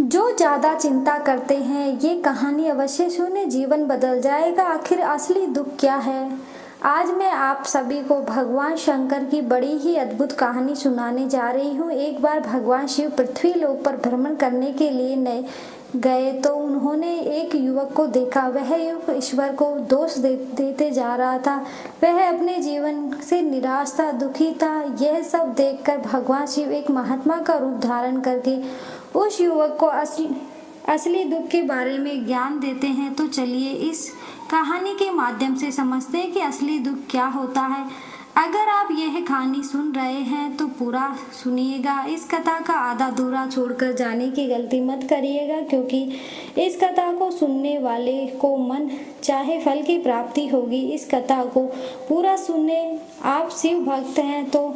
जो ज़्यादा चिंता करते हैं ये कहानी अवश्य सुने, जीवन बदल जाएगा। आखिर असली दुख क्या है? आज मैं आप सभी को भगवान शंकर की बड़ी ही अद्भुत कहानी सुनाने जा रही हूँ। एक बार भगवान शिव पृथ्वी लोक पर भ्रमण करने के लिए गए तो उन्होंने एक युवक को देखा। वह युवक ईश्वर को दोष देते जा रहा था। वह अपने जीवन से निराश था, दुखी था। यह सब देखकर भगवान शिव एक महात्मा का रूप धारण करके उस युवक को असली दुख के बारे में ज्ञान देते हैं। तो चलिए इस कहानी के माध्यम से समझते हैं कि असली दुख क्या होता है। अगर आप यह कहानी सुन रहे हैं तो पूरा सुनिएगा। इस कथा का आधा अधूरा छोड़कर जाने की गलती मत करिएगा, क्योंकि इस कथा को सुनने वाले को मन चाहे फल की प्राप्ति होगी। इस कथा को पूरा सुनने। आप शिव भक्त हैं तो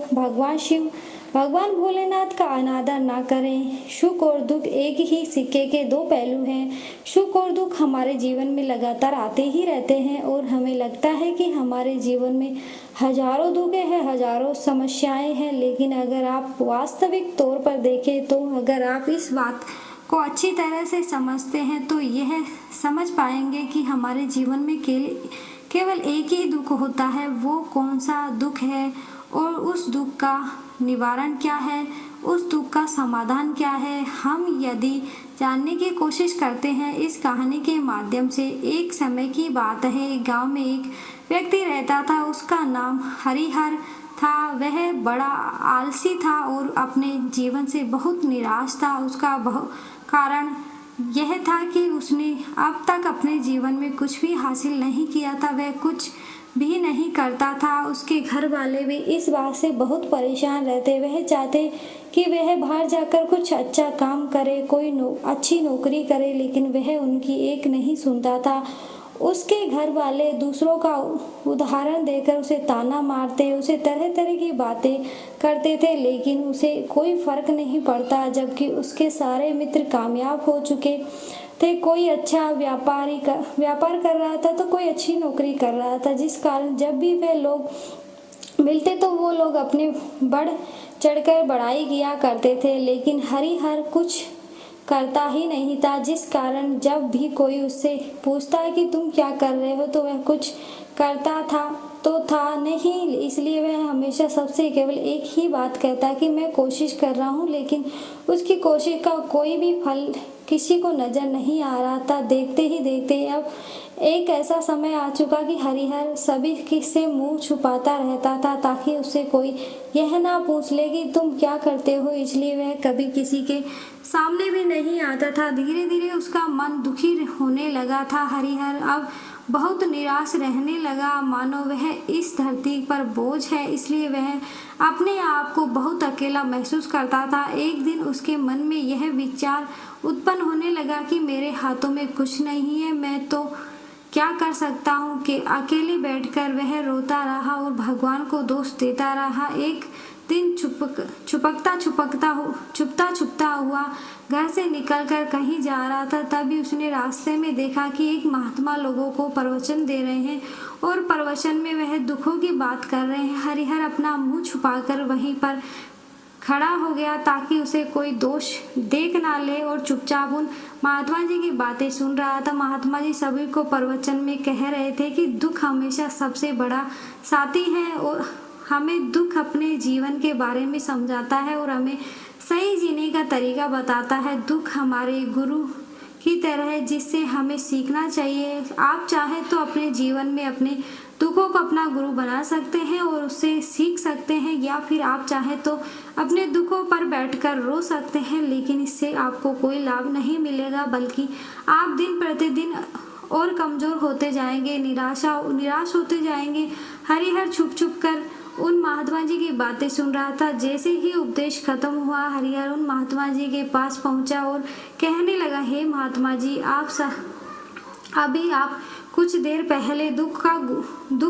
भगवान भोलेनाथ का अनादर ना करें। सुख और दुख एक ही सिक्के के दो पहलू हैं। सुख और दुख हमारे जीवन में लगातार आते ही रहते हैं और हमें लगता है कि हमारे जीवन में हजारों दुख हैं, हजारों समस्याएं हैं। लेकिन अगर आप वास्तविक तौर पर देखें तो अगर आप इस बात को अच्छी तरह से समझते हैं तो यह समझ पाएंगे कि हमारे जीवन में केवल एक ही दुख होता है। वो कौन सा दुख है और उस दुख का निवारण क्या है, उस दुख का समाधान क्या है, हम यदि जानने की कोशिश करते हैं इस कहानी के माध्यम से। एक समय की बात है, एक गांव में एक व्यक्ति रहता था। उसका नाम हरिहर था। वह बड़ा आलसी था और अपने जीवन से बहुत निराश था। उसका कारण यह था कि उसने अब तक अपने जीवन में कुछ भी हासिल नहीं किया था। वह कुछ भी नहीं करता था। उसके घर वाले भी इस बात से बहुत परेशान रहते। वह चाहते कि वह बाहर जाकर कुछ अच्छा काम करे, कोई अच्छी नौकरी करे, लेकिन वह उनकी एक नहीं सुनता था। उसके घर वाले दूसरों का उदाहरण देकर उसे ताना मारते, उसे तरह तरह की बातें करते थे, लेकिन उसे कोई फर्क नहीं पड़ता। जबकि उसके सारे मित्र कामयाब हो चुके थे। कोई अच्छा व्यापार कर रहा था तो कोई अच्छी नौकरी कर रहा था, जिस कारण जब भी वे लोग मिलते तो वो लोग अपने बढ़ चढ़कर बड़ाई किया करते थे। लेकिन हरिहर कुछ करता ही नहीं था, जिस कारण जब भी कोई उससे पूछता कि तुम क्या कर रहे हो तो वह कुछ करता था नहीं। इसलिए वह हमेशा सबसे केवल एक ही बात कहता कि मैं कोशिश कर रहा हूँ, लेकिन उसकी कोशिश का कोई भी फल किसी को नजर नहीं आ रहा था। देखते ही देखते अब एक ऐसा समय आ चुका कि हरिहर सभी किससे मुंह छुपाता रहता था, ताकि उससे कोई यह ना पूछ ले कि तुम क्या करते हो। इसलिए वह कभी किसी के सामने भी नहीं आता था। धीरे धीरे उसका मन दुखी होने लगा था। हरिहर अब बहुत निराश रहने लगा, मानो वह इस धरती पर बोझ है। इसलिए वह अपने आप को बहुत अकेला महसूस करता था। एक दिन उसके मन में यह विचार उत्पन्न होने लगा कि मेरे हाथों में कुछ नहीं है, मैं तो क्या कर सकता हूँ। कि अकेले बैठकर वह रोता रहा और भगवान को दोष देता रहा। एक दिन छुपता छुपता हुआ घर से निकलकर कहीं जा रहा था। तभी उसने रास्ते में देखा कि एक महात्मा लोगों को प्रवचन दे रहे हैं और प्रवचन में वह दुखों की बात कर रहे हैं। हरिहर अपना मुंह छुपाकर वहीं पर खड़ा हो गया ताकि उसे कोई दोष देख ना ले और चुपचाप उन महात्मा जी की बातें सुन रहा था। महात्मा जी सभी को प्रवचन में कह रहे थे कि दुख हमेशा सबसे बड़ा साथी है और हमें दुख अपने जीवन के बारे में समझाता है और हमें सही जीने का तरीका बताता है। दुख हमारे गुरु की तरह है जिससे हमें सीखना चाहिए। आप चाहे तो अपने जीवन में अपने दुखों को अपना गुरु बना सकते हैं और उससे सीख सकते हैं, या फिर आप चाहे तो अपने दुखों पर बैठकर रो सकते हैं, लेकिन इससे आपको कोई लाभ नहीं मिलेगा, बल्कि आप दिन प्रतिदिन और कमजोर होते जाएंगे, निराश होते जाएंगे। हरिहर छुप छुप कर उन महात्मा जी की बातें सुन रहा था। जैसे ही उपदेश खत्म हुआ, हरिहर उन महात्मा जी के पास पहुंचा और कहने लगा, हे महात्मा जी, अभी आप कुछ देर पहले दुख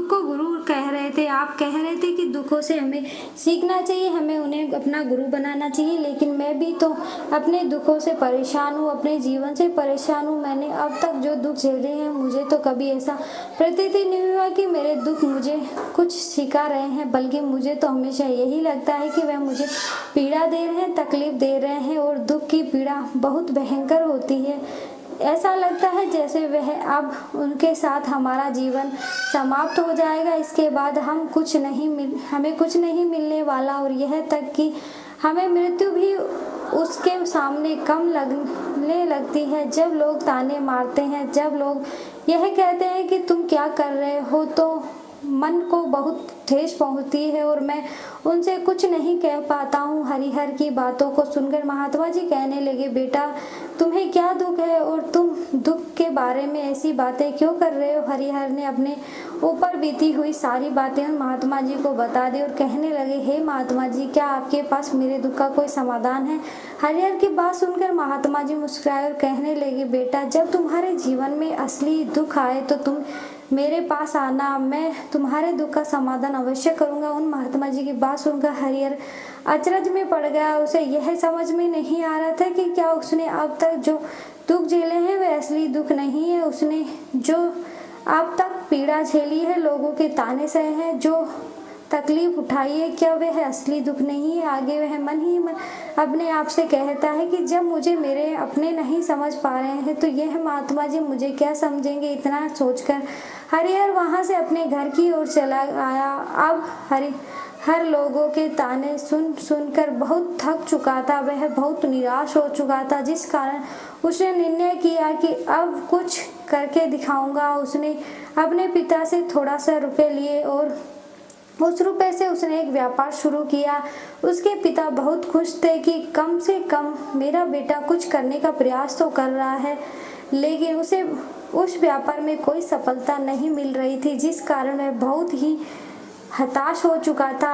को गुरु कह रहे थे। आप कह रहे थे कि दुखों से हमें सीखना चाहिए, हमें उन्हें अपना गुरु बनाना चाहिए, लेकिन मैं भी तो अपने दुखों से परेशान हूँ, अपने जीवन से परेशान हूँ। मैंने अब तक जो दुख झेले हैं, मुझे तो कभी ऐसा प्रतीत ही नहीं हुआ कि मेरे दुख मुझे कुछ सिखा रहे हैं, बल्कि मुझे तो हमेशा यही लगता है कि वह मुझे पीड़ा दे रहे हैं, तकलीफ दे रहे हैं, और दुख की पीड़ा बहुत भयंकर होती है। ऐसा लगता है जैसे वह अब उनके साथ हमारा जीवन समाप्त हो जाएगा। इसके बाद हमें कुछ नहीं मिलने वाला, और यह तक कि हमें मृत्यु भी उसके सामने कम लगने लगती है। जब लोग ताने मारते हैं, जब लोग यह कहते हैं कि तुम क्या कर रहे हो, तो मन को बहुत ठेस पहुंचती है और मैं उनसे कुछ नहीं कह पाता हूँ। हरिहर की बातों को सुनकर महात्मा जी कहने लगे, बेटा तुम्हें क्या दुख है और तुम दुख के बारे में ऐसी बातें क्यों कर रहे हो। हरिहर ने अपने ऊपर बीती हुई सारी बातें उन महात्मा जी को बता दी और कहने लगे, हे महात्मा जी, क्या आपके पास मेरे दुख का कोई समाधान है। हरिहर की बात सुनकर महात्मा जी मुस्कुराए और कहने लगे, बेटा जब तुम्हारे जीवन में असली दुख आए तो तुम मेरे पास आना, मैं तुम्हारे दुख का समाधान अवश्य करूंगा। उन महात्मा जी की बात सुनकर हरिहर अचरज में पड़ गया। उसे यह समझ में नहीं आ रहा था कि क्या उसने अब तक जो दुख झेले हैं वे असली दुख नहीं है। उसने जो अब तक पीड़ा झेली है, लोगों के ताने सहे हैं, जो तकलीफ उठाई है, क्या वह असली दुख नहीं है। आगे वह मन ही मन अपने आप से कहता है कि जब मुझे मेरे अपने नहीं समझ पा रहे हैं तो यह महात्मा जी मुझे क्या समझेंगे। इतना सोचकर हरिहर वहां से अपने घर की ओर चला आया। अब हर लोगों के ताने सुन सुनकर बहुत थक चुका था, वह बहुत निराश हो चुका था, जिस कारण उसने निर्णय किया कि अब कुछ करके दिखाऊंगा। उसने अपने पिता से थोड़ा सा रुपए लिए और उस रुपए से उसने एक व्यापार शुरू किया। उसके पिता बहुत खुश थे कि कम से कम मेरा बेटा कुछ करने का प्रयास तो कर रहा है, लेकिन उसे उस व्यापार में कोई सफलता नहीं मिल रही थी, जिस कारण वह बहुत ही हताश हो चुका था,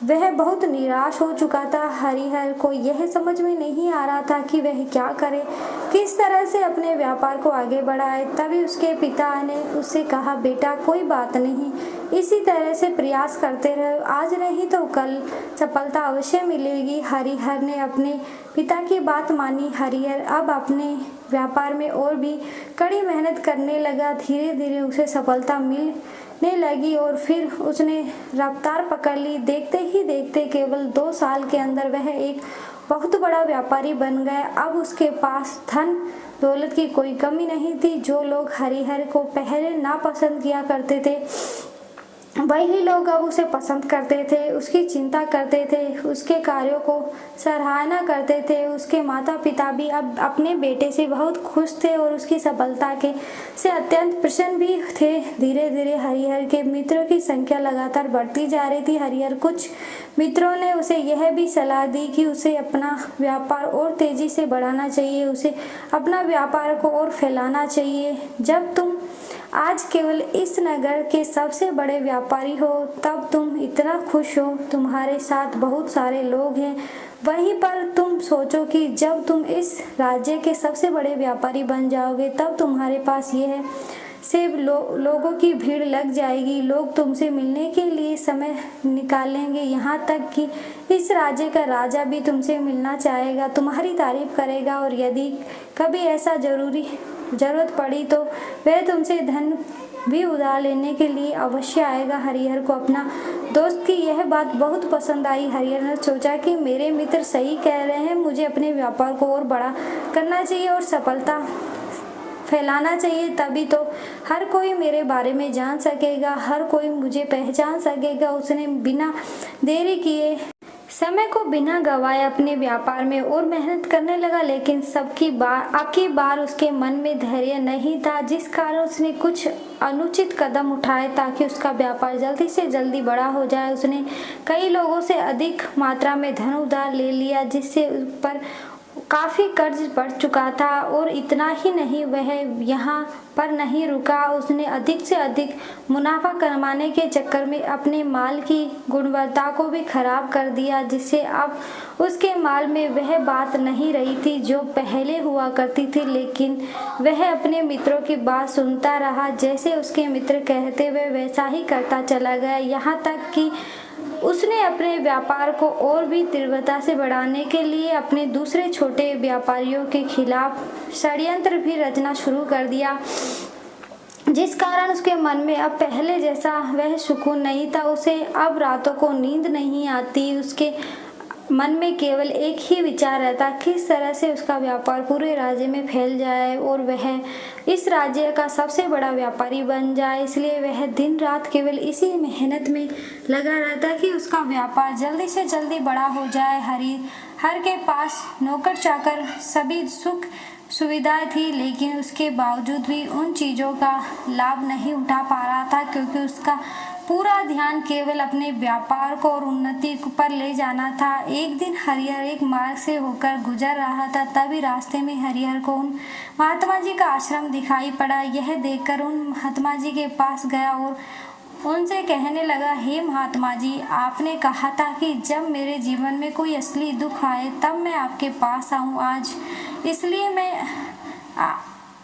वह बहुत निराश हो चुका था। हरिहर को यह समझ में नहीं आ रहा था कि वह क्या करे, किस तरह से अपने व्यापार को आगे बढ़ाए। तभी उसके पिता ने उससे कहा, बेटा कोई बात नहीं, इसी तरह से प्रयास करते रहो, आज नहीं तो कल सफलता अवश्य मिलेगी। हरिहर ने अपने पिता की बात मानी। हरिहर अब अपने व्यापार में और भी कड़ी मेहनत करने लगा। धीरे धीरे उसे सफलता मिलने लगी और फिर उसने रफ्तार पकड़ ली। देखते ही देखते केवल 2 साल के अंदर वह एक बहुत बड़ा व्यापारी बन गया। अब उसके पास धन दौलत की कोई कमी नहीं थी। जो लोग हरिहर को पहले नापसंद किया करते थे, वही लोग अब उसे पसंद करते थे, उसकी चिंता करते थे, उसके कार्यों को सराहना करते थे। उसके माता पिता भी अब अपने बेटे से बहुत खुश थे और उसकी सफलता के से अत्यंत प्रसन्न भी थे। धीरे धीरे हरिहर के मित्रों की संख्या लगातार बढ़ती जा रही थी। हरिहर कुछ मित्रों ने उसे यह भी सलाह दी कि उसे अपना व्यापार और तेजी से बढ़ाना चाहिए, उसे अपना व्यापार को और फैलाना चाहिए। जब तुम आज केवल इस नगर के सबसे बड़े व्यापारी हो, तब तुम इतना खुश हो, तुम्हारे साथ बहुत सारे लोग हैं। वहीं पर तुम सोचो कि जब तुम इस राज्य के सबसे बड़े व्यापारी बन जाओगे, तब तुम्हारे पास यह से लोगों की भीड़ लग जाएगी। लोग तुमसे मिलने के लिए समय निकालेंगे, यहाँ तक कि इस राज्य का राजा भी तुमसे मिलना चाहेगा, तुम्हारी तारीफ करेगा, और यदि कभी ऐसा जरूरत पड़ी तो वह तुमसे धन भी उधार लेने के लिए अवश्य आएगा। हरिहर को अपना दोस्त की यह बात बहुत पसंद आई। हरिहर ने सोचा कि मेरे मित्र सही कह रहे हैं, मुझे अपने व्यापार को और बड़ा करना चाहिए और सफलता फैलाना चाहिए, तभी तो हर कोई मेरे बारे में जान सकेगा, हर कोई मुझे पहचान सकेगा। उसने बिना देरी किए समय को बिना गवाए अपने व्यापार में और मेहनत करने लगा, लेकिन आपकी बार उसके मन में धैर्य नहीं था, जिस कारण उसने कुछ अनुचित कदम उठाए ताकि उसका व्यापार जल्दी से जल्दी बड़ा हो जाए। उसने कई लोगों से अधिक मात्रा में धन उधार ले लिया, जिससे उस पर काफ़ी कर्ज बढ़ चुका था और इतना ही नहीं, वह यहाँ पर नहीं रुका। उसने अधिक से अधिक मुनाफा कमाने के चक्कर में अपने माल की गुणवत्ता को भी खराब कर दिया, जिससे अब उसके माल में वह बात नहीं रही थी जो पहले हुआ करती थी। लेकिन वह अपने मित्रों की बात सुनता रहा, जैसे उसके मित्र कहते वह वैसा ही करता चला गया। यहाँ तक कि उसने अपने व्यापार को और भी तीव्रता से बढ़ाने के लिए अपने दूसरे छोटे व्यापारियों के खिलाफ षड्यंत्र भी रचना शुरू कर दिया, जिस कारण उसके मन में अब पहले जैसा वह सुकून नहीं था। उसे अब रातों को नींद नहीं आती। उसके मन में केवल एक ही विचार रहता, किस तरह से उसका व्यापार पूरे राज्य में फैल जाए और वह इस राज्य का सबसे बड़ा व्यापारी बन जाए। इसलिए वह दिन रात केवल इसी मेहनत में लगा रहता कि उसका व्यापार जल्दी से जल्दी बड़ा हो जाए। हर के पास नौकर चाकर सभी सुख सुविधाएं थी, लेकिन उसके बावजूद भी उन चीज़ों का लाभ नहीं उठा पा रहा था, क्योंकि उसका पूरा ध्यान केवल अपने व्यापार को और उन्नति पर ले जाना था। एक दिन हरिहर एक मार्ग से होकर गुजर रहा था, तभी रास्ते में हरिहर को उन महात्मा जी का आश्रम दिखाई पड़ा। यह देखकर उन महात्मा जी के पास गया और उनसे कहने लगा, हे महात्मा जी, आपने कहा था कि जब मेरे जीवन में कोई असली दुख आए तब मैं आपके पास आऊँ। आज इसलिए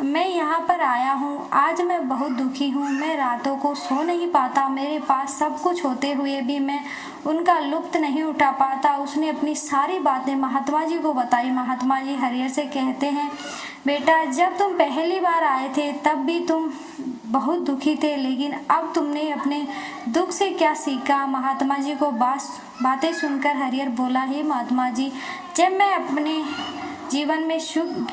मैं यहाँ पर आया हूँ। आज मैं बहुत दुखी हूँ। मैं रातों को सो नहीं पाता। मेरे पास सब कुछ होते हुए भी मैं उनका लुत्फ नहीं उठा पाता। उसने अपनी सारी बातें महात्मा जी को बताई। महात्मा जी हरिहर से कहते हैं, बेटा, जब तुम पहली बार आए थे तब भी तुम बहुत दुखी थे, लेकिन अब तुमने अपने दुख से क्या सीखा? महात्मा जी को बातें सुनकर हरिहर बोला, हे महात्मा जी, जब मैं अपने जीवन में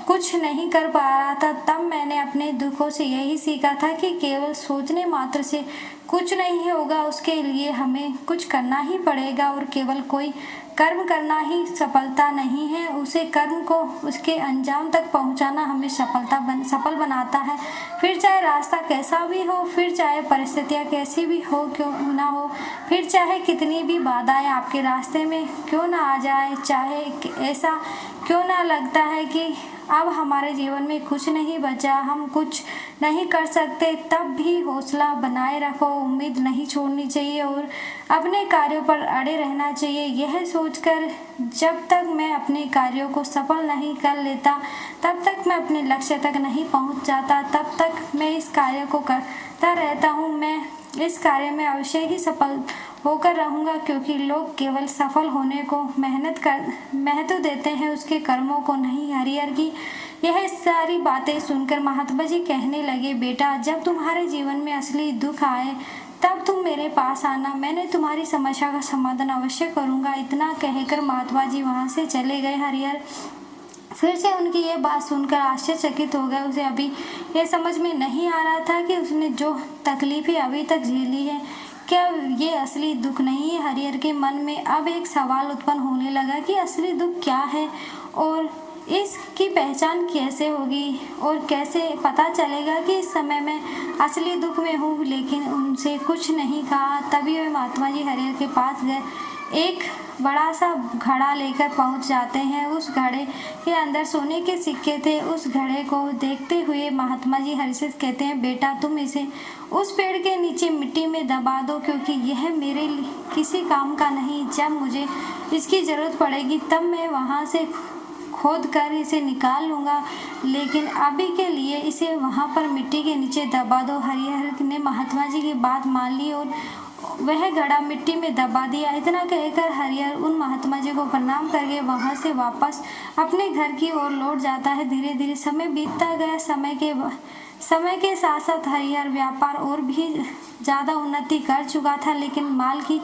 कुछ नहीं कर पा रहा था तब मैंने अपने दुखों से यही सीखा था कि केवल सोचने मात्र से कुछ नहीं होगा। उसके लिए हमें कुछ करना ही पड़ेगा और केवल कोई कर्म करना ही सफलता नहीं है। उसे कर्म को उसके अंजाम तक पहुंचाना हमें सफल बनाता है। फिर चाहे रास्ता कैसा भी हो, फिर चाहे परिस्थितियां कैसी भी हो क्यों ना हो, फिर चाहे कितनी भी बाधाएं आपके रास्ते में क्यों ना आ जाए, चाहे ऐसा क्यों ना लगता है कि अब हमारे जीवन में कुछ नहीं बचा, हम कुछ नहीं कर सकते, तब भी हौसला बनाए रखो। उम्मीद नहीं छोड़नी चाहिए और अपने कार्यों पर अड़े रहना चाहिए। यह सोचकर जब तक मैं अपने कार्यों को सफल नहीं कर लेता, तब तक मैं अपने लक्ष्य तक नहीं पहुंच जाता, तब तक मैं इस कार्य को करता रहता हूं। मैं इस कार्य में अवश्य ही सफल होकर रहूंगा, क्योंकि लोग केवल सफल होने को महत्व देते हैं, उसके कर्मों को नहीं। हरिहर की यह सारी बातें सुनकर महात्मा जी कहने लगे, बेटा, जब तुम्हारे जीवन में असली दुख आए तब तुम मेरे पास आना, मैंने तुम्हारी समस्या का समाधान अवश्य करूंगा। इतना कहकर महात्मा जी वहां से चले गए। हरिहर फिर से उनकी ये बात सुनकर आश्चर्यचकित हो गए। उसे अभी यह समझ में नहीं आ रहा था कि उसने जो तकलीफें अभी तक झेली है, क्या ये असली दुख नहीं है? हरिहर के मन में अब एक सवाल उत्पन्न होने लगा कि असली दुख क्या है और इसकी पहचान कैसे होगी और कैसे पता चलेगा कि इस समय मैं असली दुख में हूँ। लेकिन उनसे कुछ नहीं कहा। तभी वे महात्मा जी हरिहर के पास गए। एक बड़ा सा घड़ा लेकर पहुंच जाते हैं। उस घड़े के अंदर सोने के सिक्के थे। उस घड़े को देखते हुए महात्मा जी हरिहर से कहते हैं, बेटा, तुम इसे उस पेड़ के नीचे मिट्टी में दबा दो, क्योंकि यह मेरे किसी काम का नहीं। जब मुझे इसकी ज़रूरत पड़ेगी तब मैं वहाँ से खोद कर इसे निकाल लूँगा, लेकिन अभी के लिए इसे वहाँ पर मिट्टी के नीचे दबा दो। हरिहर ने महात्मा जी की बात मान ली और वह घड़ा मिट्टी में दबा दिया। इतना कहकर हरिहर उन महात्मा जी को प्रणाम करके वहाँ से वापस अपने घर की ओर लौट जाता है। धीरे धीरे समय बीतता गया। समय के साथ साथ हरिहर व्यापार और भी ज़्यादा उन्नति कर चुका था, लेकिन माल की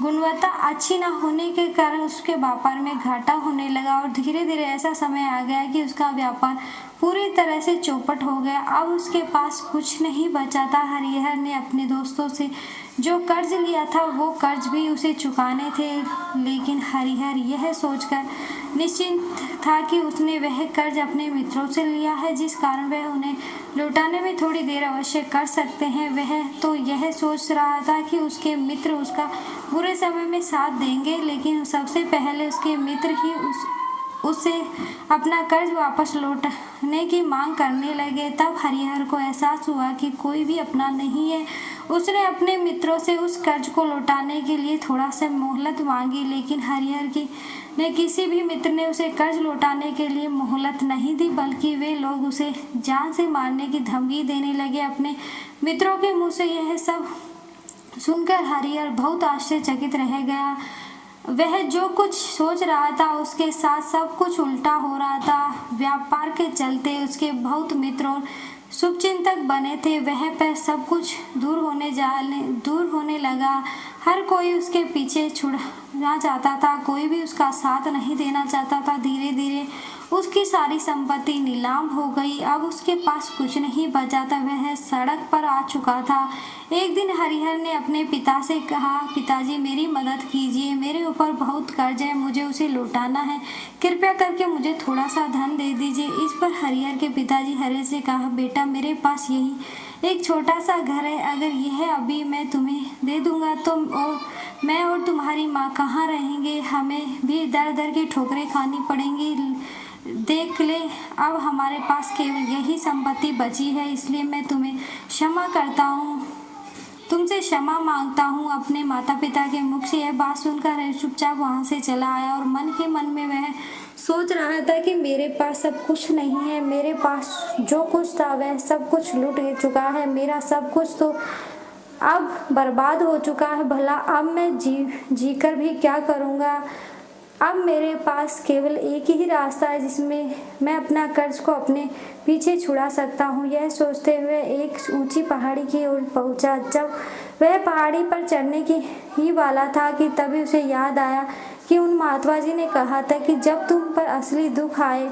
गुणवत्ता अच्छी न होने के कारण उसके व्यापार में घाटा होने लगा और धीरे धीरे ऐसा समय आ गया कि उसका व्यापार पूरी तरह से चौपट हो गया। अब उसके पास कुछ नहीं बचा था। हरिहर ने अपने दोस्तों से जो कर्ज लिया था वो कर्ज भी उसे चुकाने थे, लेकिन हरिहर यह सोचकर निश्चिंत था कि उसने वह कर्ज अपने मित्रों से लिया है, जिस कारण वह उन्हें लौटाने में थोड़ी देर अवश्य कर सकते हैं। वह तो यह सोच रहा था कि उसके मित्र उसका बुरे समय में साथ देंगे, लेकिन सबसे पहले उसके मित्र ही उससे अपना कर्ज वापस लौटाने की मांग करने लगे, तब हरिहर को एहसास हुआ कि कोई भी अपना नहीं है। उसने अपने मित्रों से उस कर्ज को लौटाने के लिए थोड़ा सा मोहलत मांगी, लेकिन हरिहर की ने किसी भी मित्र ने उसे कर्ज लौटाने के लिए मोहलत नहीं दी, बल्कि वे लोग उसे जान से मारने की धमकी देने लगे। अपने मित्रों के मुंह से यह सब सुनकर हरिहर बहुत आश्चर्यचकित रह गया। वह जो कुछ सोच रहा था उसके साथ सब कुछ उल्टा हो रहा था। व्यापार के चलते उसके बहुत मित्र और शुभचिंतक बने थे, वह पर सब कुछ दूर होने लगा। हर कोई उसके पीछे छुड़ना चाहता था, कोई भी उसका साथ नहीं देना चाहता था। धीरे धीरे उसकी सारी संपत्ति नीलाम हो गई, अब उसके पास कुछ नहीं बचा था, वह सड़क पर आ चुका था। एक दिन हरिहर ने अपने पिता से कहा, पिताजी मेरी मदद कीजिए, मेरे ऊपर बहुत कर्ज है, मुझे उसे लौटाना है, कृपया करके मुझे थोड़ा सा धन दे दीजिए। इस पर हरिहर के पिताजी हरिहर से कहा, बेटा मेरे पास यही एक छोटा सा घर है, अगर यह अभी मैं तुम्हें दे दूंगा तो मैं और तुम्हारी माँ कहाँ रहेंगे, हमें भी दर दर की ठोकरें खानी पड़ेंगी। देख ले, अब हमारे पास केवल यही संपत्ति बची है, इसलिए मैं तुम्हें क्षमा करता हूँ, तुमसे क्षमा मांगता हूँ। अपने माता पिता के मुख से यह बात सुनकर चुपचाप वहाँ से चला आया और मन ही मन में वह सोच रहा था कि मेरे पास सब कुछ नहीं है, मेरे पास जो कुछ था वह सब कुछ लूट चुका है, मेरा सब कुछ तो अब बर्बाद हो चुका है, भला अब मैं जी कर भी क्या करूँगा। अब मेरे पास केवल एक ही रास्ता है जिसमें मैं अपना कर्ज को अपने पीछे छुड़ा सकता हूँ। यह सोचते हुए एक ऊंची पहाड़ी की ओर पहुँचा। जब वह पहाड़ी पर चढ़ने की ही वाला था कि तभी उसे याद आया कि उन महात्मा जी ने कहा था कि जब तुम पर असली दुख आए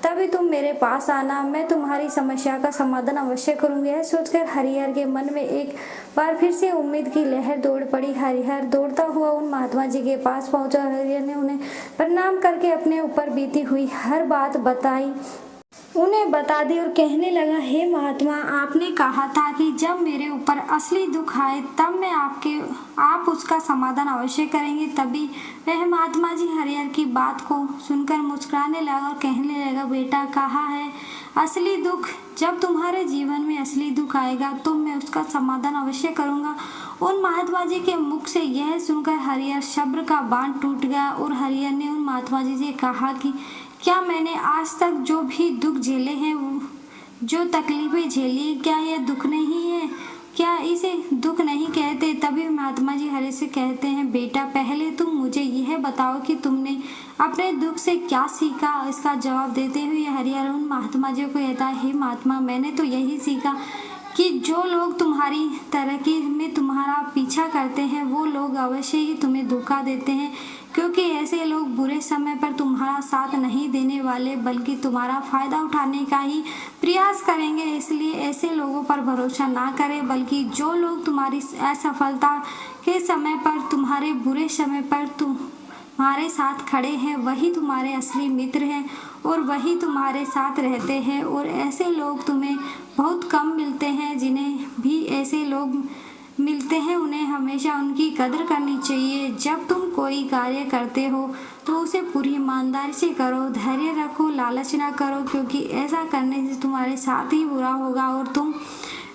तभी तुम मेरे पास आना, मैं तुम्हारी समस्या का समाधान अवश्य करूंगी। यह सोचकर हरिहर के मन में एक बार फिर से उम्मीद की लहर दौड़ पड़ी। हरिहर दौड़ता हुआ उन महात्मा जी के पास पहुंचा। हरिहर ने उन्हें प्रणाम करके अपने ऊपर बीती हुई हर बात उन्हें बता दी और कहने लगा, हे महात्मा, आपने कहा था कि जब मेरे ऊपर असली दुख आए तब मैं आप उसका समाधान अवश्य करेंगे। तभी वह महात्मा जी हरिहर की बात को सुनकर मुस्कुराने लगा और कहने लगा, बेटा कहा है असली दुख, जब तुम्हारे जीवन में असली दुख आएगा तो मैं उसका समाधान अवश्य करूंगा। उन महात्मा जी के मुख से यह सुनकर हरिहर सब्र का बांध टूट गया और हरिहर ने उन महात्मा जी से कहा कि क्या मैंने आज तक जो भी दुख झेले हैं, जो तकलीफें झेली, क्या यह दुख नहीं है, क्या इसे दुख नहीं कहते। तभी महात्मा जी हरिहर से कहते हैं, बेटा पहले तुम मुझे यह बताओ कि तुमने अपने दुख से क्या सीखा। इसका जवाब देते हुए हरिहर उन महात्मा जी को कहता है, हे महात्मा, मैंने तो यही सीखा कि जो लोग तुम्हारी तरक्की में तुम्हारा पीछा करते हैं वो लोग अवश्य ही तुम्हें धोखा देते हैं, क्योंकि ऐसे लोग बुरे समय पर तुम्हारा साथ नहीं देने वाले बल्कि तुम्हारा फायदा उठाने का ही प्रयास करेंगे। इसलिए ऐसे लोगों पर भरोसा ना करें, बल्कि जो लोग तुम्हारी असफलता के समय पर, तुम्हारे बुरे समय पर तुम्हारे साथ खड़े हैं, वही तुम्हारे असली मित्र हैं और वही तुम्हारे साथ रहते हैं। और ऐसे लोग तुम्हें बहुत कम मिलते हैं। जिन्हें भी ऐसे लोग मिलते हैं उन्हें हमेशा उनकी कदर करनी चाहिए। जब तुम कोई कार्य करते हो तो उसे पूरी ईमानदारी से करो, धैर्य रखो, लालच ना करो, क्योंकि ऐसा करने से तुम्हारे साथ ही बुरा होगा और तुम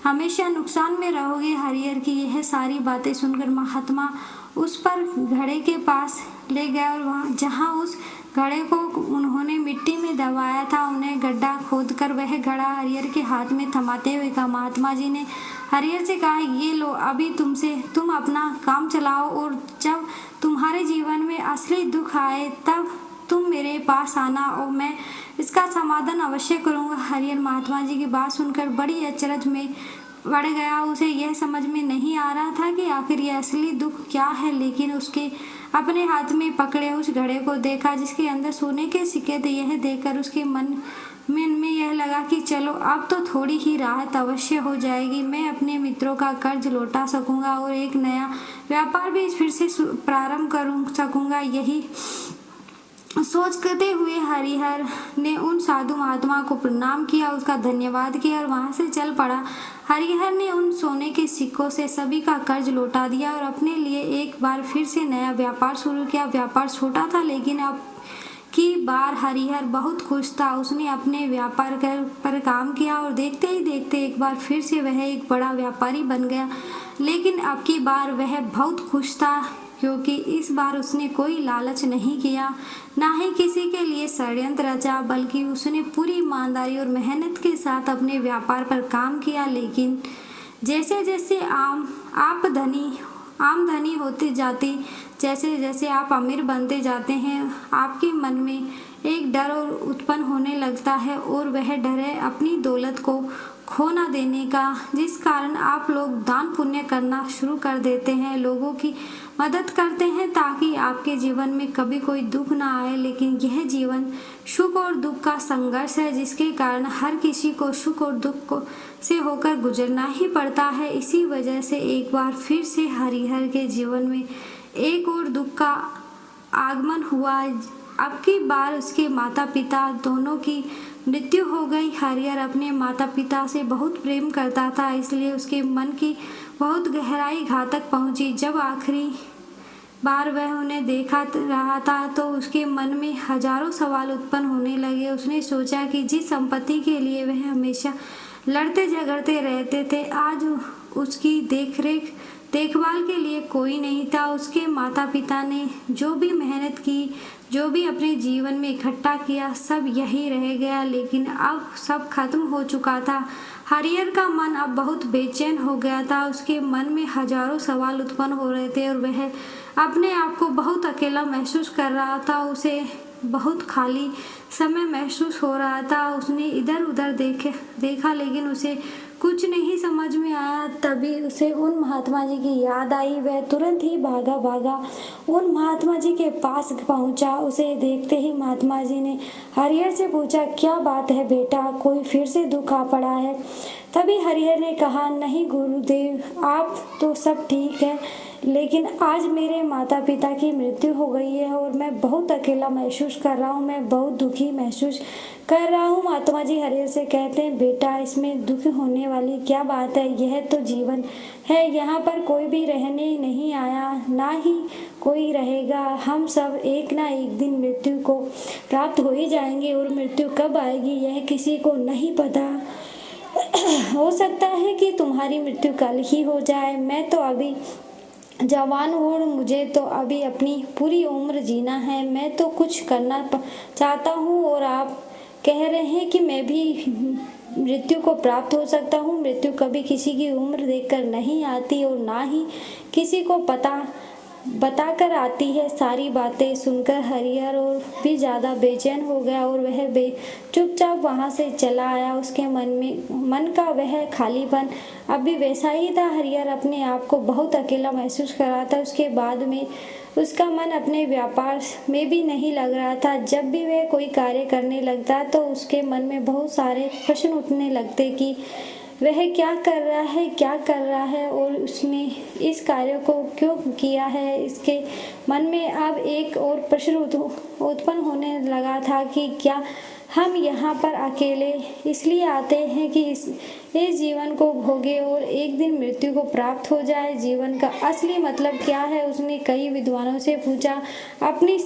हमेशा नुकसान में रहोगे। हरिहर की यह सारी बातें सुनकर महात्मा उस पर घड़े के पास ले गए और वहाँ जहाँ उस घड़े को उन्होंने मिट्टी में दबाया था उन्हें गड्ढा खोदकर वह घड़ा हरिहर के हाथ में थमाते हुए कहा, महात्मा जी ने हरिहर से कहा, ये लो, अभी तुम अपना काम चलाओ और जब तुम्हारे जीवन में असली दुख आए तब तुम मेरे पास आना और मैं इसका समाधान अवश्य करूँगा। हरिहर महात्मा जी की बात सुनकर बड़ी अचरज में पड़ गया। उसे यह समझ में नहीं आ रहा था कि आखिर यह असली दुख क्या है, लेकिन उसके अपने हाथ में पकड़े उस घड़े को देखा जिसके अंदर सोने के सिक्के थे। यह देखकर उसके मन में यह लगा कि चलो अब तो थोड़ी ही राहत अवश्य हो जाएगी, मैं अपने मित्रों का कर्ज लौटा सकूंगा और एक नया व्यापार भी फिर से प्रारंभ कर सकूंगा। यही सोचते हुए हरिहर ने उन साधु महात्मा को प्रणाम किया, उसका धन्यवाद किया और वहां से चल पड़ा। हरिहर ने उन सोने के सिक्कों से सभी का कर्ज लौटा दिया और अपने लिए एक बार फिर से नया व्यापार शुरू किया। व्यापार छोटा था लेकिन अब की बार हरिहर बहुत खुश था। उसने अपने व्यापार पर काम किया और देखते ही देखते एक बार फिर से वह एक बड़ा व्यापारी बन गया। लेकिन अब की बार वह बहुत खुश था, क्योंकि इस बार उसने कोई लालच नहीं किया, ना ही किसी के लिए षड्यंत्र रचा, बल्कि उसने पूरी ईमानदारी और मेहनत के साथ अपने व्यापार पर काम किया। लेकिन जैसे जैसे आमदनी होती जाती, जैसे जैसे आप अमीर बनते जाते हैं, आपके मन में एक डर और उत्पन्न होने लगता है, और वह डर है अपनी दौलत को खो न देने का, जिस कारण आप लोग दान पुण्य करना शुरू कर देते हैं, लोगों की मदद करते हैं, ताकि आपके जीवन में कभी कोई दुख ना आए। लेकिन यह जीवन सुख और दुख का संघर्ष है, जिसके कारण हर किसी को सुख और से होकर गुजरना ही पड़ता है। इसी वजह से एक बार फिर से हरिहर के जीवन में एक और दुख का आगमन हुआ। अब की बार उसके माता पिता दोनों की मृत्यु हो गई। हरिहर अपने माता पिता से बहुत प्रेम करता था, इसलिए उसके मन की बहुत गहराई घातक पहुंची। जब आखिरी बार वह उन्हें देखा रहा था, तो उसके मन में हजारों सवाल उत्पन्न होने लगे। उसने सोचा कि जिस संपत्ति के लिए वह हमेशा लड़ते झगड़ते रहते थे, आज उसकी देखभाल के लिए कोई नहीं था। उसके माता पिता ने जो भी मेहनत की, जो भी अपने जीवन में इकट्ठा किया, सब यही रह गया। लेकिन अब सब खत्म हो चुका था। हरिहर का मन अब बहुत बेचैन हो गया था। उसके मन में हजारों सवाल उत्पन्न हो रहे थे और वह अपने आप को बहुत अकेला महसूस कर रहा था। उसे बहुत खाली समय महसूस हो रहा था। उसने इधर उधर देखा, लेकिन उसे कुछ नहीं समझ में आया। तभी उसे उन महात्मा जी की याद आई। वह तुरंत ही भागा उन महात्मा जी के पास पहुंचा। उसे देखते ही महात्मा जी ने हरिहर से पूछा, क्या बात है बेटा, कोई फिर से दुख आ पड़ा है? तभी हरिहर ने कहा, नहीं गुरुदेव, आप तो सब ठीक है, लेकिन आज मेरे माता पिता की मृत्यु हो गई है और मैं बहुत अकेला महसूस कर रहा हूँ, मैं बहुत दुखी महसूस कर रहा हूँ। महात्मा जी हरिहर से कहते हैं, बेटा इसमें दुख होने वाली क्या बात है, यह तो जीवन है, यहाँ पर कोई भी रहने नहीं आया, ना ही कोई रहेगा। हम सब एक ना एक दिन मृत्यु को प्राप्त हो ही जाएंगे, और मृत्यु कब आएगी यह किसी को नहीं पता। हो सकता है कि तुम्हारी मृत्यु कल ही हो जाए। मैं तो अभी जवान हूँ और मुझे तो अभी अपनी पूरी उम्र जीना है। मैं तो कुछ करना चाहता हूँ, और आप कह रहे हैं कि मैं भी मृत्यु को प्राप्त हो सकता हूँ। मृत्यु कभी किसी की उम्र देखकर नहीं आती, और ना ही किसी को बताकर आती है। सारी बातें सुनकर हरिहर और भी ज़्यादा बेचैन हो गया, और वह चुपचाप वहाँ से चला आया। उसके मन का वह खालीपन अभी वैसा ही था। हरिहर अपने आप को बहुत अकेला महसूस कर रहा था। उसके बाद में उसका मन अपने व्यापार में भी नहीं लग रहा था। जब भी वह कोई कार्य करने लगता, तो उसके मन में बहुत सारे प्रश्न उठने लगते कि वह क्या कर रहा है और उसने इस कार्य को क्यों किया है। इसके मन में अब एक और प्रश्न उत्पन्न होने लगा था कि क्या हम यहाँ पर अकेले इसलिए आते हैं कि इस जीवन को भोगे और एक दिन मृत्यु को प्राप्त हो जाए? जीवन का असली मतलब क्या है? उसने कई विद्वानों से पूछा, अपनी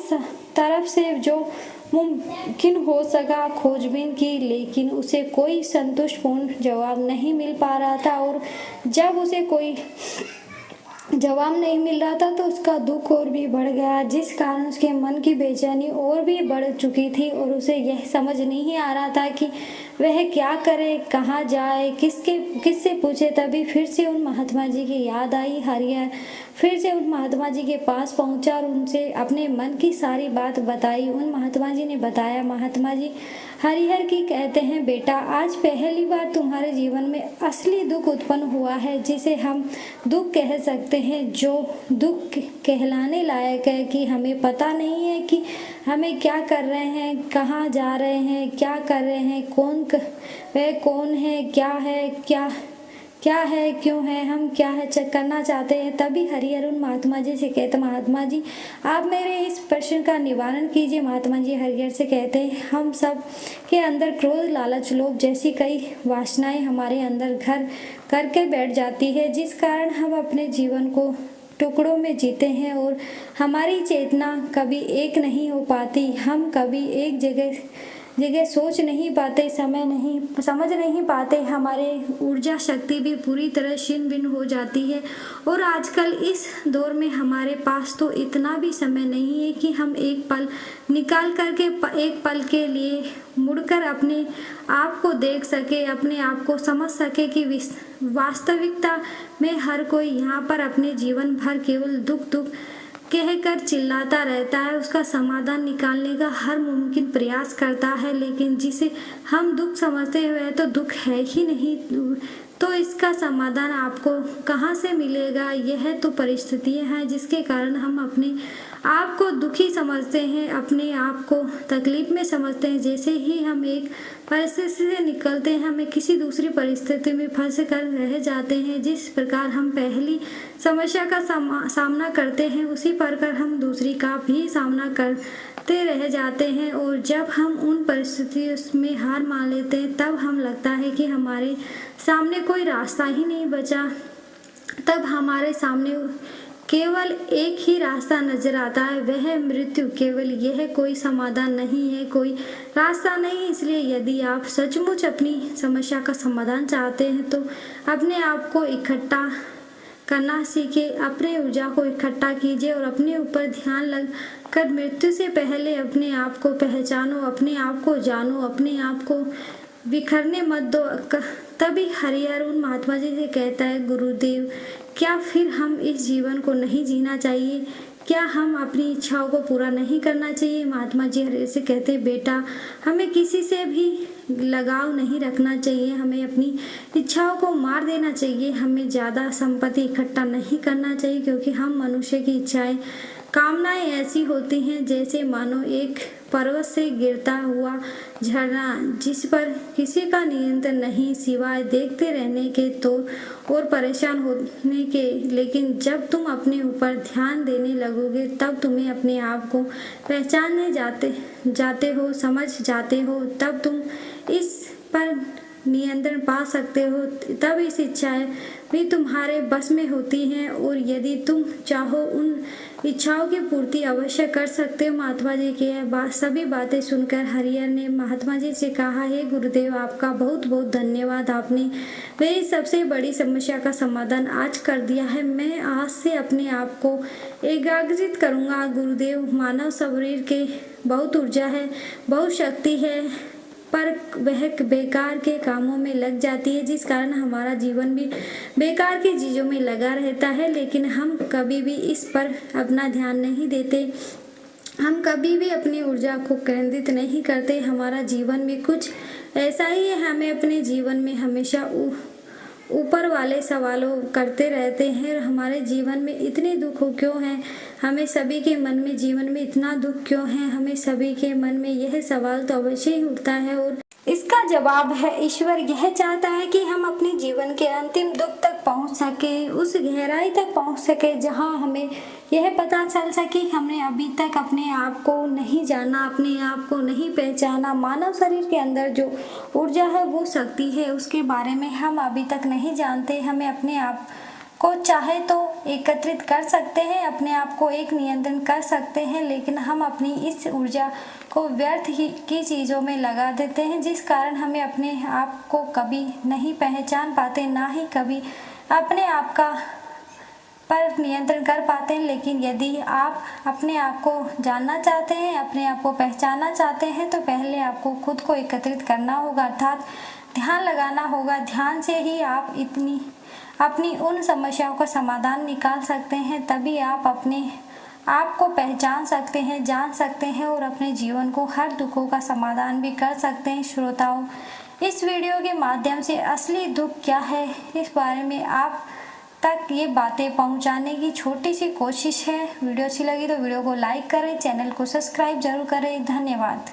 तरफ से जो मुमकिन हो सका खोजबीन की, लेकिन उसे कोई संतुष्टपूर्ण जवाब नहीं मिल पा रहा था। और जब उसे कोई जवाब नहीं मिल रहा था, तो उसका दुख और भी बढ़ गया, जिस कारण उसके मन की बेचैनी और भी बढ़ चुकी थी। और उसे यह समझ नहीं आ रहा था कि वह क्या करे, कहाँ जाए, किससे पूछे। तभी फिर से उन महात्मा जी की याद आई। हरिहर फिर से उन महात्मा जी के पास पहुंचा और उनसे अपने मन की सारी बात बताई। उन महात्मा जी ने बताया। महात्मा जी हरिहर की कहते हैं, बेटा आज पहली बार तुम्हारे जीवन में असली दुख उत्पन्न हुआ है, जिसे हम दुख कह सकते हैं, जो दुख कहलाने लायक है कि हमें पता नहीं है कि हमें क्या कर रहे हैं, कहाँ जा रहे हैं, क्या कर रहे हैं, वह कौन है, क्या है, क्यों है, हम क्या है करना चाहते हैं। तभी हरिहर उन महात्मा जी से कहते, महात्मा जी आप मेरे इस प्रश्न का निवारण कीजिए। महात्मा जी हरिहर से कहते हैं, हम सब के अंदर क्रोध, लालच, लोभ जैसी कई वासनाएं हमारे अंदर घर करके बैठ जाती है, जिस कारण हम अपने जीवन को टुकड़ों में जीते हैं और हमारी चेतना कभी एक नहीं हो पाती। हम कभी एक जगह जगह सोच नहीं पाते, समझ नहीं पाते। हमारे ऊर्जा शक्ति भी पूरी तरह छिन्न भिन्न हो जाती है। और आजकल इस दौर में हमारे पास तो इतना भी समय नहीं है कि हम एक पल निकाल करके एक पल के लिए मुड़कर अपने आप को देख सके, अपने आप को समझ सके कि वास्तविकता में हर कोई यहाँ पर अपने जीवन भर केवल दुख दुख कहकर चिल्लाता रहता है। उसका समाधान निकालने का हर मुमकिन प्रयास करता है, लेकिन जिसे हम दुख समझते हुए तो दुख है ही नहीं, तो इसका समाधान आपको कहाँ से मिलेगा। यह तो परिस्थितियाँ हैं जिसके कारण हम अपने आप को दुखी समझते हैं, अपने आप को तकलीफ में समझते हैं। जैसे ही हम एक परिस्थिति से निकलते हैं, हमें किसी दूसरी परिस्थिति में फंस कर रह जाते हैं। जिस प्रकार हम पहली समस्या का सामना करते हैं, उसी प्रकार हम दूसरी का भी सामना करते रह जाते हैं। और जब हम उन परिस्थितियों में हार मान लेते हैं, तब हम लगता है कि हमारे सामने कोई रास्ता ही नहीं बचा। तब हमारे सामने केवल एक ही रास्ता नजर आता है, वह मृत्यु। केवल यह कोई समाधान नहीं है, कोई रास्ता नहीं। इसलिए यदि आप सचमुच अपनी समस्या का समाधान चाहते हैं तो अपने आप को इकट्ठा करना सीखे, अपने ऊर्जा को इकट्ठा कीजिए और अपने ऊपर ध्यान लग कर मृत्यु से पहले अपने आप को पहचानो, अपने आप को जानो, अपने आप को बिखरने मत दो। तभी हरिहरन महात्मा जी से कहता है, गुरुदेव क्या फिर हम इस जीवन को नहीं जीना चाहिए? क्या हम अपनी इच्छाओं को पूरा नहीं करना चाहिए? महात्मा जी हरिहर से कहते हैं, बेटा हमें किसी से भी लगाव नहीं रखना चाहिए, हमें अपनी इच्छाओं को मार देना चाहिए, हमें ज़्यादा संपत्ति इकट्ठा नहीं करना चाहिए, क्योंकि हम मनुष्य की इच्छाएं कामनाएं ऐसी होती हैं जैसे मानो एक पर्वत से गिरता हुआ झरना, जिस पर किसी का नियंत्रण नहीं सिवाय देखते रहने के तो और परेशान होने के। लेकिन जब तुम अपने ऊपर ध्यान देने लगोगे, तब तुम्हें अपने आप को पहचानने जाते हो, समझ जाते हो, तब तुम इस पर नियंत्रण पा सकते हो। तब इस इच्छाएं भी तुम्हारे बस में होती हैं और यदि तुम चाहो उन इच्छाओं की पूर्ति अवश्य कर सकते हो। महात्मा जी की सभी बातें सुनकर हरिहर ने महात्मा जी से कहा, हे गुरुदेव आपका बहुत बहुत धन्यवाद, आपने मेरी सबसे बड़ी समस्या का समाधान आज कर दिया है। मैं आज से अपने आप को एकाग्रित करूँगा। गुरुदेव मानव शरीर के बहुत ऊर्जा है, बहुत शक्ति है, पर वह बेकार के कामों में लग जाती है, जिस कारण हमारा जीवन भी बेकार की चीज़ों में लगा रहता है। लेकिन हम कभी भी इस पर अपना ध्यान नहीं देते, हम कभी भी अपनी ऊर्जा को केंद्रित नहीं करते। हमारा जीवन भी कुछ ऐसा ही है, हमें अपने जीवन में हमेशा ऊपर वाले सवालों करते रहते हैं। हमारे जीवन में इतने दुख क्यों हैं? हमें सभी के मन में जीवन में इतना दुख क्यों है? हमें सभी के मन में यह सवाल तो अवश्य ही उठता है और इसका जवाब है ईश्वर यह चाहता है कि हम अपने जीवन के अंतिम दुख तक पहुंच सके, उस गहराई तक पहुंच सके जहां हमें यह पता चल सके हमने अभी तक अपने आप को नहीं जाना, अपने आप को नहीं पहचाना। मानव शरीर के अंदर जो ऊर्जा है, वो शक्ति है, उसके बारे में हम अभी तक नहीं जानते। हमें अपने आप को चाहे तो एकत्रित कर सकते हैं, अपने आप को एक नियंत्रण कर सकते हैं, लेकिन हम अपनी इस ऊर्जा को व्यर्थ ही की चीज़ों में लगा देते हैं, जिस कारण हमें अपने आप को कभी नहीं पहचान पाते, ना ही कभी अपने आप का पर नियंत्रण कर पाते हैं। लेकिन यदि आप अपने आप को जानना चाहते हैं, अपने आप को पहचानना चाहते हैं, तो पहले आपको खुद को एकत्रित करना होगा, अर्थात ध्यान लगाना होगा। ध्यान से ही आप अपनी उन समस्याओं का समाधान निकाल सकते हैं। तभी आप अपने आप को पहचान सकते हैं, जान सकते हैं और अपने जीवन को हर दुखों का समाधान भी कर सकते हैं। श्रोताओं, इस वीडियो के माध्यम से असली दुख क्या है, इस बारे में आप तक ये बातें पहुंचाने की छोटी सी कोशिश है। वीडियो अच्छी लगी तो वीडियो को लाइक करें, चैनल को सब्सक्राइब जरूर करें। धन्यवाद।